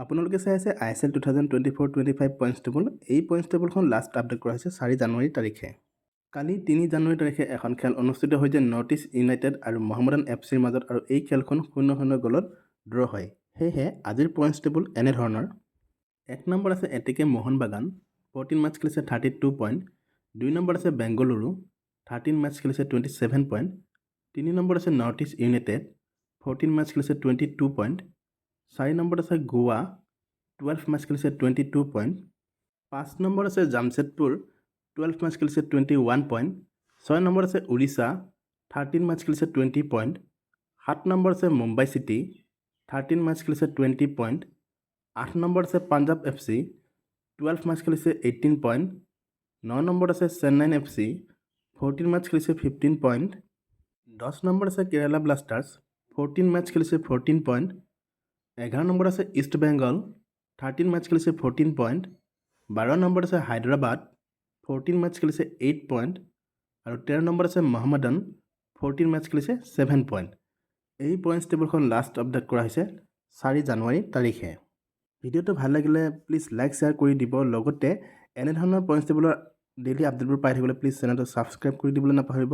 আপোনালোকে চাই আছে ISL 2024-25 পইণ্টছ টেবুল। এই পইণ্টছ টেবুলখন লাষ্ট আপডেট কৰা হৈছে 4 জানুৱাৰী তাৰিখে। কালি 3 জানুৱাৰী তাৰিখে এখন খেল অনুষ্ঠিত হৈ যে নৰ্থ ইষ্ট ইউনাইটেড আৰু মহম্মদান FCৰ মাজত, আৰু এই খেলখন 0-0 গ'লত ড্ৰ হয়। সেয়েহে আজিৰ পইণ্টছ টেবুল এনেধৰণৰ: 1 নম্বৰ আছে ATK মোহন বাগান, 14 মেচ খেলিছে 32 পইণ্ট। 2 নম্বৰ আছে বেংগালুৰু, 13 মেচ খেলিছে 27 পইণ্ট। 3 নম্বৰ আছে নৰ্থ ইষ্ট ইউনাইটেড, 14 মেচ খেলিছে 22 পইণ্ট। 4 নম্বৰ আছে গোৱা, 12 মেচ খেলিছে 22 পইণ্ট। 5 নম্বৰ আছে জামছেদপুৰ, 12 মেচ খেলিছে 21 পইণ্ট। 6 নম্বৰ আছে উৰিষ্যা, 13 মেচ খেলিছে 20 পইণ্ট। 7 নম্বৰ আছে মুম্বাই চিটি, 13 মেচ খেলিছে 20 পইণ্ট। 8 নম্বৰ আছে পাঞ্জাৱ FC, 12 মেচ খেলিছে 18 পইণ্ট। 9 নম্বৰ আছে চেন্নাইন FC, 14 মেচ খেলিছে 15 পইণ্ট। 10 নম্বৰ আছে কেৰালা ব্লাষ্টাৰ্ছ, 14 মেচ খেলিছে 14 পইণ্ট। 11 নম্বৰ আছে ইষ্ট বেংগল, 13 মেচ খেলিছে 14 পইণ্ট। 12 নম্বৰ আছে হায়দৰাবাদ, 14 মেচ খেলিছে 8 পইণ্ট। আৰু 13 নম্বৰ আছে মহম্মদান, 14 মেচ খেলিছে 7 পইণ্ট। এই পইণ্টছ টেবুলখন লাষ্ট আপডেট কৰা হৈছে 4 জানুৱাৰী তাৰিখে। ভিডিঅ'টো ভাল লাগিলে প্লিজ লাইক শ্বেয়াৰ কৰি দিব। লগতে এনেধৰণৰ পইণ্টছ টেবুলৰ ডেইলি আপডেটবোৰ পাই থাকিবলৈ প্লিজ চেনেলটো ছাবস্ক্ৰাইব কৰি দিবলৈ নাপাহৰিব।